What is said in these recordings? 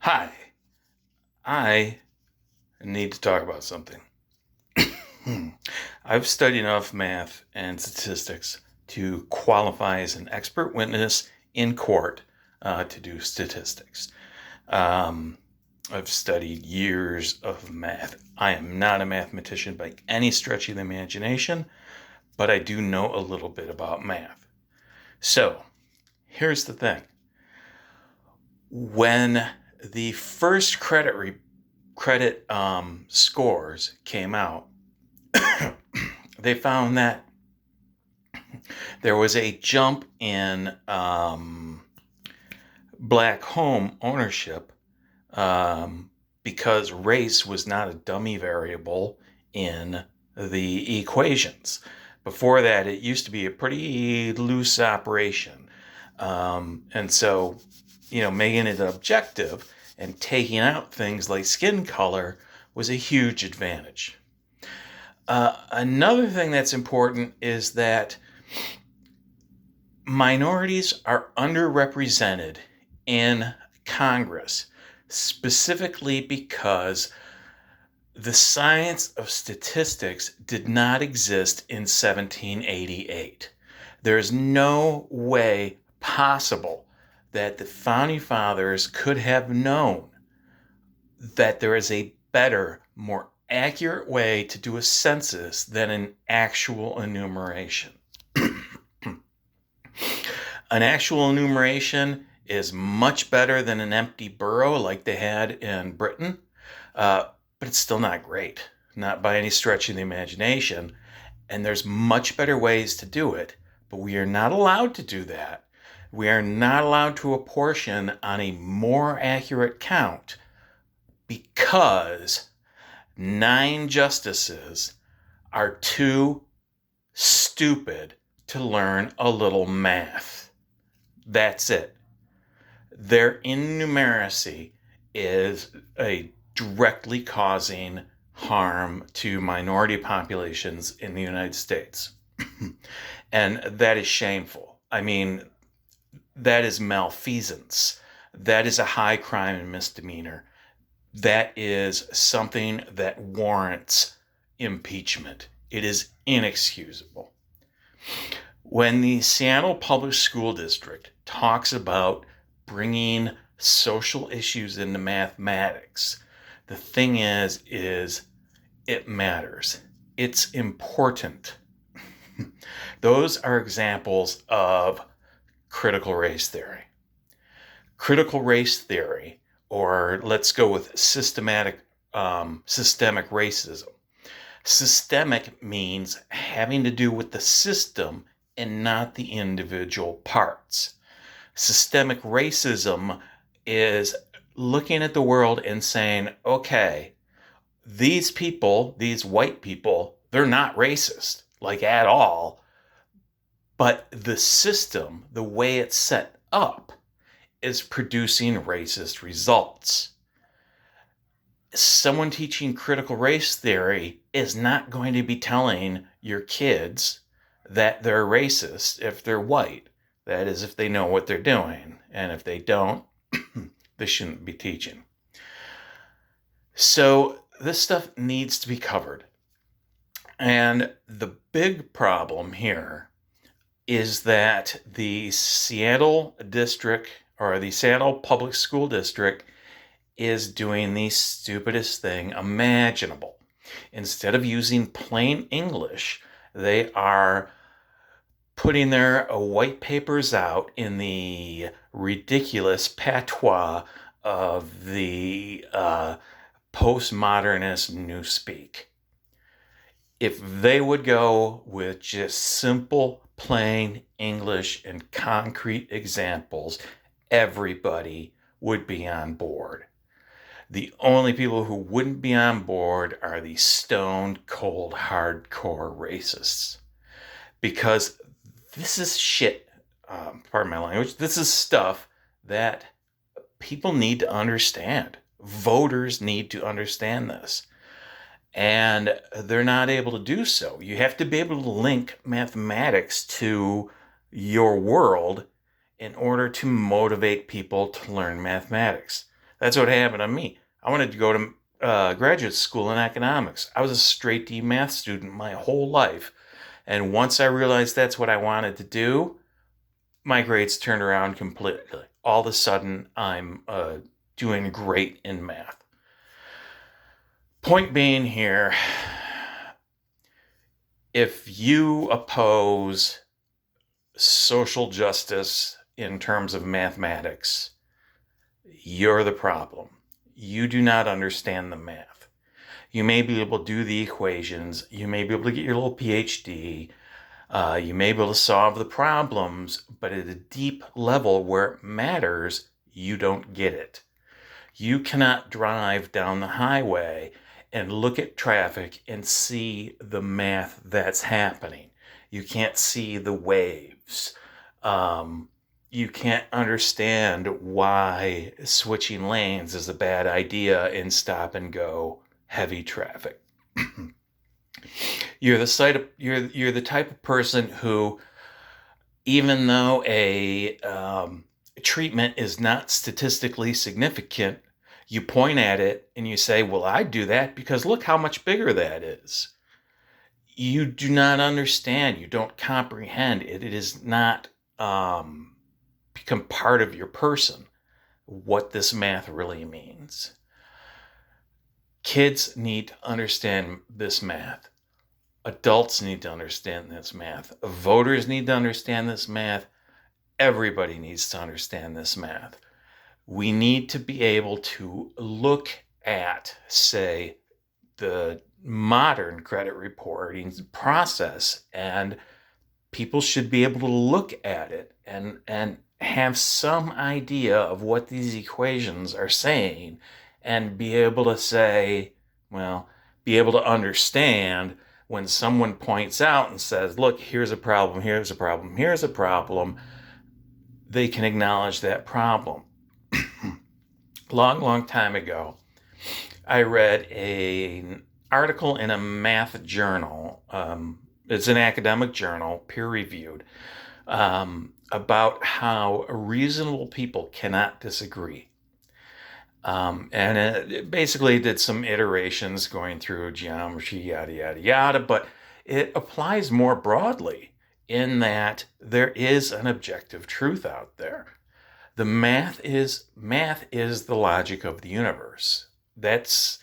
Hi, I need to talk about something. I've studied enough math and statistics to qualify as an expert witness in court to do statistics. Um, I've studied years of math. I am not a mathematician by any stretch of the imagination, but I do know a little bit about math. So, here's the thing. When the first credit scores came out, they found that there was a jump in black home ownership because race was not a dummy variable in the equations. Before that, it used to be a pretty loose operation. And so, making it objective and taking out things like skin color was a huge advantage. Another thing that's important is that minorities are underrepresented in Congress, specifically because the science of statistics did not exist in 1788. There is no way possible that the founding fathers could have known that there is a better, more accurate way to do a census than an actual enumeration. An actual enumeration is much better than an empty borough like they had in Britain, but it's still not great, not by any stretch of the imagination. And there's much better ways to do it, but we are not allowed to do that. We are not allowed to apportion on a more accurate count because 9 justices are too stupid to learn a little math. That's it. Their innumeracy is directly causing harm to minority populations in the United States. And that is shameful. I mean, that is malfeasance. That is a high crime and misdemeanor. That is something that warrants impeachment. It is inexcusable. When the Seattle Public School District talks about bringing social issues into mathematics, the thing is it matters. It's important. Those are examples of critical race theory. Critical race theory, or let's go with systemic racism. Systemic means having to do with the system and not the individual parts. Systemic racism is looking at the world and saying, okay, these people, these white people, they're not racist, like at all, but the system, the way it's set up, is producing racist results. Someone teaching critical race theory is not going to be telling your kids that they're racist if they're white. That is, if they know what they're doing. And if they don't, they shouldn't be teaching. So this stuff needs to be covered. And the big problem here is that the Seattle district, or the Seattle Public School District, is doing the stupidest thing imaginable. Instead of using plain English, they are putting their white papers out in the ridiculous patois of the postmodernist newspeak. If they would go with just simple, plain English and concrete examples, everybody would be on board. The only people who wouldn't be on board are the stone cold hardcore racists. Because this is shit, pardon my language, this is stuff that people need to understand. Voters need to understand this. And they're not able to do so. You have to be able to link mathematics to your world in order to motivate people to learn mathematics. That's what happened to me. I wanted to go to graduate school in economics. I was a straight D math student my whole life. And once I realized that's what I wanted to do, my grades turned around completely. All of a sudden, I'm doing great in math. Point being here, if you oppose social justice in terms of mathematics, you're the problem. You do not understand the math. You may be able to do the equations. You may be able to get your little PhD. You may be able to solve the problems, but at a deep level where it matters, you don't get it. You cannot drive down the highway and look at traffic and see the math that's happening. You can't see the waves. You can't understand why switching lanes is a bad idea in stop and go heavy traffic. You're the type of person who, even though a treatment is not statistically significant, you point at it and you say, well, I'd do that because look how much bigger that is. You do not understand. You don't comprehend it. It is not become part of your person what this math really means. Kids need to understand this math. Adults need to understand this math. Voters need to understand this math. Everybody needs to understand this math. We need to be able to look at, say, the modern credit reporting process, and people should be able to look at it and have some idea of what these equations are saying and be able to say, well, be able to understand when someone points out and says, look, here's a problem, here's a problem, here's a problem, they can acknowledge that problem. Long time ago, I read an article in a math journal. It's an academic journal, peer-reviewed, about how reasonable people cannot disagree. And it basically did some iterations going through geometry, yada, yada, yada, but it applies more broadly in that there is an objective truth out there. The math is the logic of the universe. That's,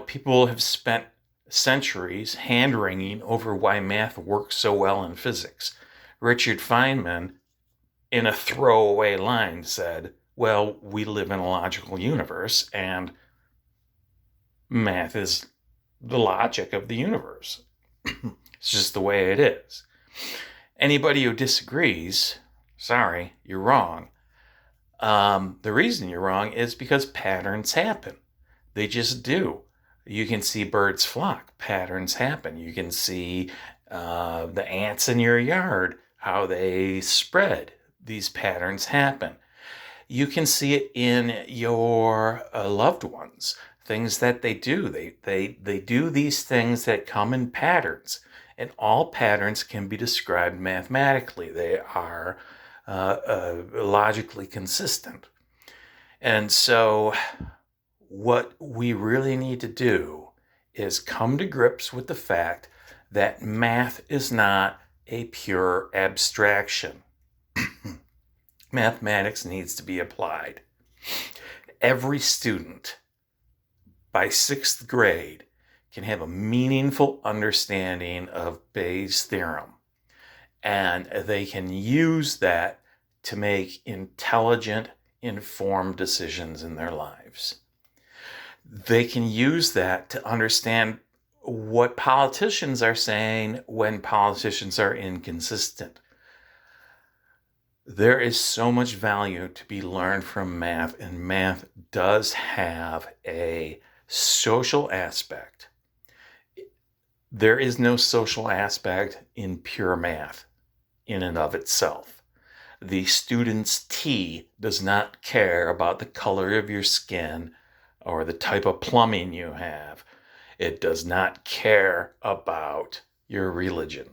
people have spent centuries hand-wringing over why math works so well in physics. Richard Feynman, in a throwaway line, said, well, we live in a logical universe, and math is the logic of the universe. It's just the way it is. Anybody who disagrees, sorry, you're wrong. The reason you're wrong is because patterns happen. They just do. You can see birds flock. Patterns happen. You can see the ants in your yard, how they spread. These patterns happen. You can see it in your loved ones, things that they do. They do these things that come in patterns, and all patterns can be described mathematically. They are logically consistent. And so what we really need to do is come to grips with the fact that math is not a pure abstraction. Mathematics needs to be applied. Every student by 6th grade can have a meaningful understanding of Bayes' theorem, and they can use that to make intelligent, informed decisions in their lives. They can use that to understand what politicians are saying when politicians are inconsistent. There is so much value to be learned from math, and math does have a social aspect. There is no social aspect in pure math in and of itself. The student's T does not care about the color of your skin or the type of plumbing you have. It does not care about your religion.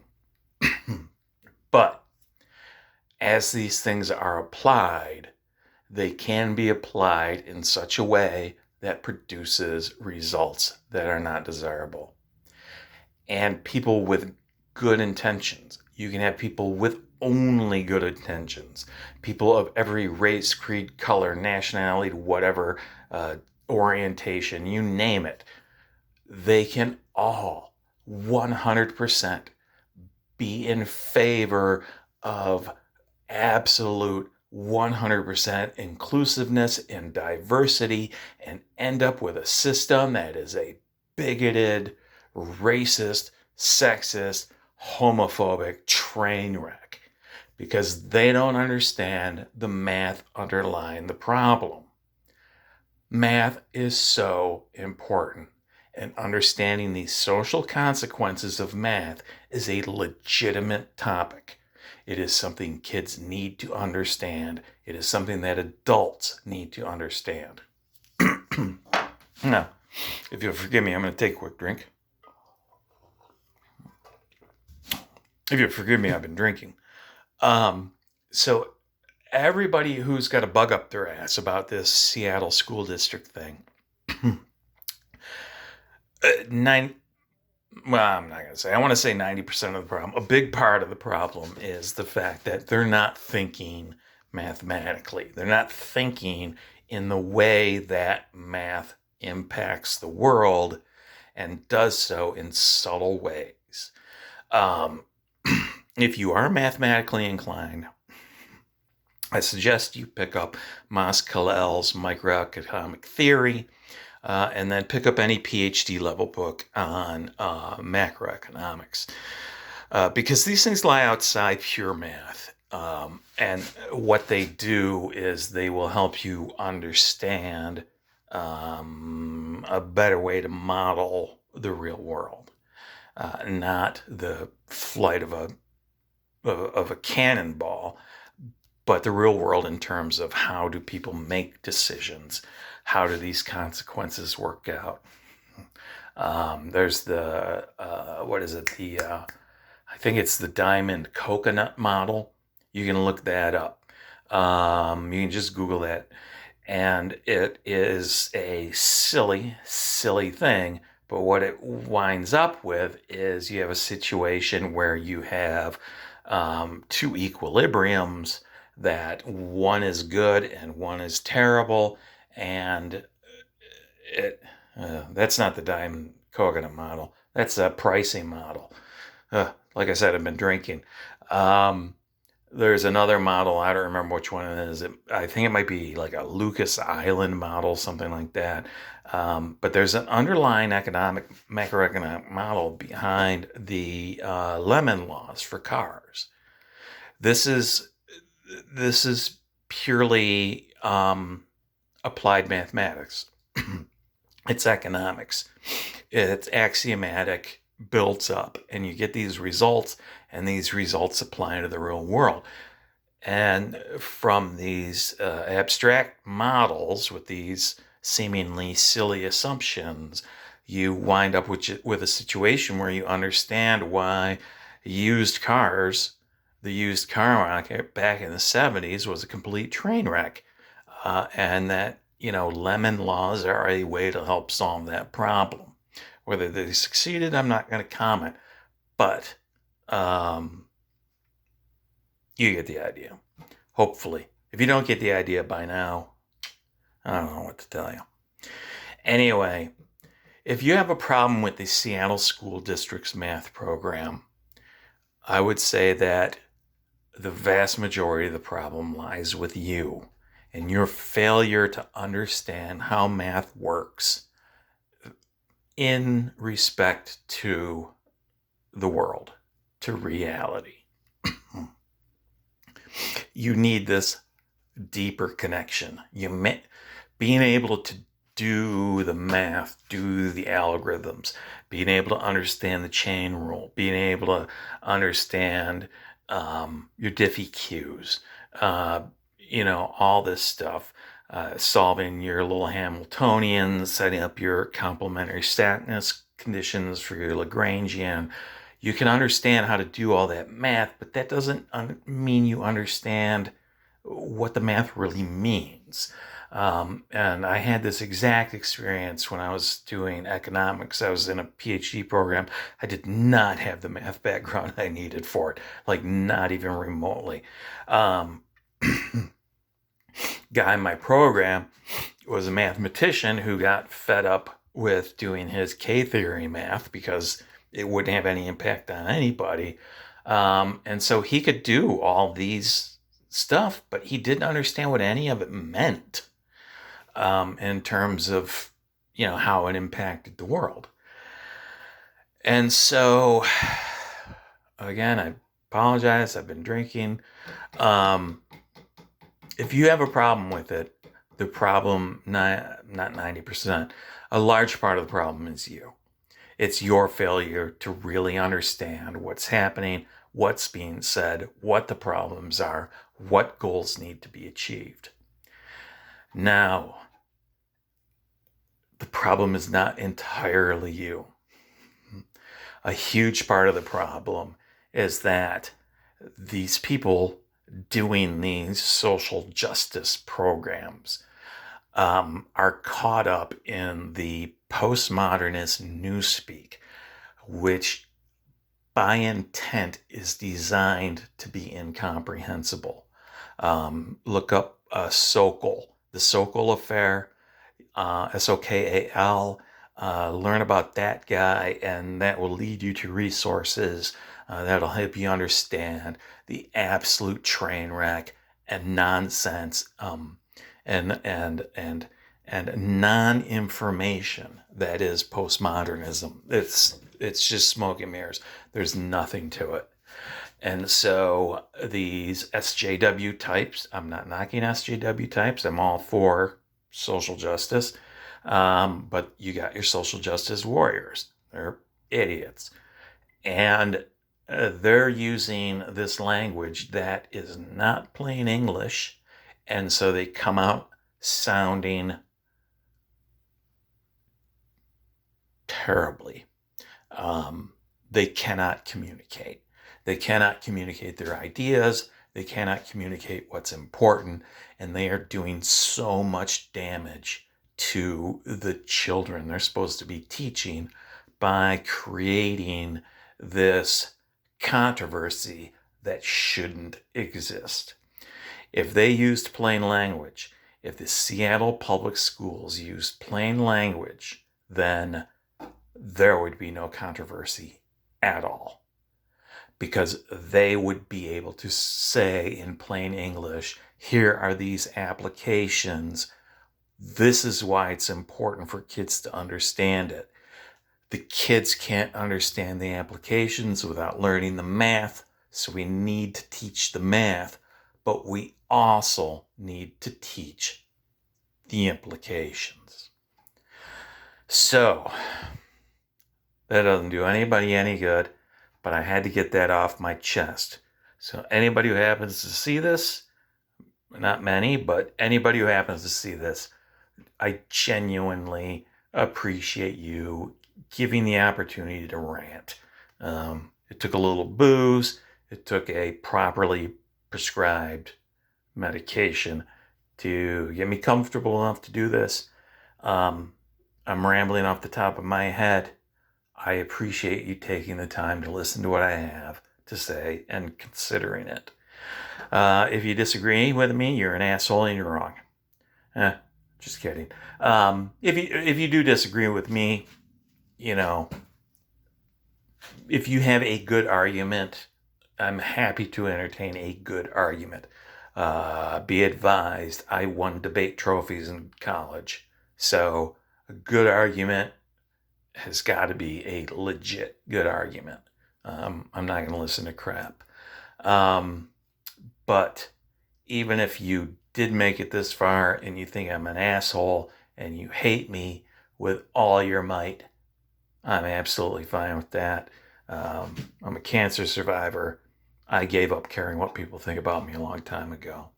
But as these things are applied, they can be applied in such a way that produces results that are not desirable. And people with good intentions. You can have people with only good intentions. People of every race, creed, color, nationality, whatever, orientation, you name it. They can all 100% be in favor of absolute 100% inclusiveness and diversity and end up with a system that is a bigoted, racist, sexist, homophobic train wreck because they don't understand the math underlying the problem. Math is so important, and understanding the social consequences of math is a legitimate topic. It is something kids need to understand. It is something that adults need to understand. Now, if you'll forgive me, I'm going to take a quick drink. If you'll forgive me, I've been drinking. So everybody who's got a bug up their ass about this Seattle school district thing, I'm not going to say. I want to say 90% of the problem. A big part of the problem is the fact that they're not thinking mathematically. They're not thinking in the way that math impacts the world and does so in subtle ways. If you are mathematically inclined, I suggest you pick up Mas Kalel's Microeconomic Theory, and then pick up any PhD level book on macroeconomics, because these things lie outside pure math. And what they do is they will help you understand a better way to model the real world, not the flight of a cannonball, but the real world in terms of how do people make decisions. How do these consequences work out? There's the, I think it's the diamond coconut model. You can look that up. You can just Google that. And it is a silly, silly thing. But what it winds up with is you have a situation where you have two equilibriums, that one is good and one is terrible. And that's not the diamond coconut model. That's a pricing model. Like I said, I've been drinking. There's another model. I don't remember which one it is. I think it might be like a Lucas Island model, something like that. But there's an underlying macroeconomic model behind the Lemon laws for cars. This is purely applied mathematics. It's economics. It's axiomatic, builds up, and you get these results, and these results apply to the real world. And from these abstract models with these seemingly silly assumptions, you wind up with a situation where you understand why the used car market back in the 70s was a complete train wreck. And that, lemon laws are a way to help solve that problem. Whether they succeeded, I'm not going to comment, but you get the idea, hopefully. If you don't get the idea by now, I don't know what to tell you. Anyway, if you have a problem with the Seattle School District's math program, I would say that the vast majority of the problem lies with you and your failure to understand how math works in respect to the world, to reality. You need this deeper connection. Being able to do the math, do the algorithms, being able to understand the chain rule, being able to understand your Diffie-Qs, all this stuff, solving your little Hamiltonians, setting up your complementary stackness conditions for your Lagrangian. You can understand how to do all that math, but that doesn't mean you understand what the math really means. And I had this exact experience when I was doing economics. I was in a PhD program. I did not have the math background I needed for it, like not even remotely. Um, Guy in my program was a mathematician who got fed up with doing his K-theory math because it wouldn't have any impact on anybody. And so he could do all these stuff, but he didn't understand what any of it meant in terms of, how it impacted the world. And so, again, I apologize. I've been drinking. If you have a problem with it, the problem, not 90%, a large part of the problem is you. It's your failure to really understand what's happening, what's being said, what the problems are, what goals need to be achieved. Now, the problem is not entirely you. A huge part of the problem is that these people doing these social justice programs are caught up in the postmodernist newspeak, which by intent is designed to be incomprehensible. Look up Sokal, the Sokal affair, Sokal. Learn about that guy, and that will lead you to resources that'll help you understand the absolute train wreck and nonsense and non-information that is postmodernism. It's just smoke and mirrors. There's nothing to it. And so these SJW types, I'm not knocking SJW types. I'm all for social justice. But you got your social justice warriors. They're idiots. And they're using this language that is not plain English. And so they come out sounding terribly. They cannot communicate. They cannot communicate their ideas. They cannot communicate what's important. And they are doing so much damage to the children they're supposed to be teaching by creating this controversy that shouldn't exist. If they used plain language, if the Seattle Public Schools used plain language, then there would be no controversy at all. Because they would be able to say in plain English, here are these applications. This is why it's important for kids to understand it. The kids can't understand the applications without learning the math, so we need to teach the math, but we also need to teach the implications. So, that doesn't do anybody any good, but I had to get that off my chest. So anybody who happens to see this, not many, but anybody who happens to see this, I genuinely appreciate you giving the opportunity to rant. It took a little booze. It took a properly prescribed medication to get me comfortable enough to do this. I'm rambling off the top of my head. I appreciate you taking the time to listen to what I have to say and considering it. If you disagree with me, you're an asshole and you're wrong. Just kidding. If you do disagree with me, if you have a good argument, I'm happy to entertain a good argument. Be advised, I won debate trophies in college. So a good argument has got to be a legit good argument. I'm not going to listen to crap. But even if you did make it this far and you think I'm an asshole and you hate me with all your might, I'm absolutely fine with that. I'm a cancer survivor. I gave up caring what people think about me a long time ago.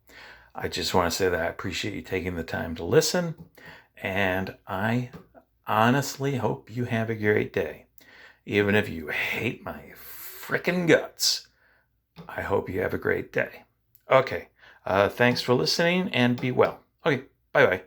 I just want to say that I appreciate you taking the time to listen, and I honestly hope you have a great day. Even if you hate my frickin' guts, I hope you have a great day. Okay, Thanks for listening and be well. Okay, bye-bye.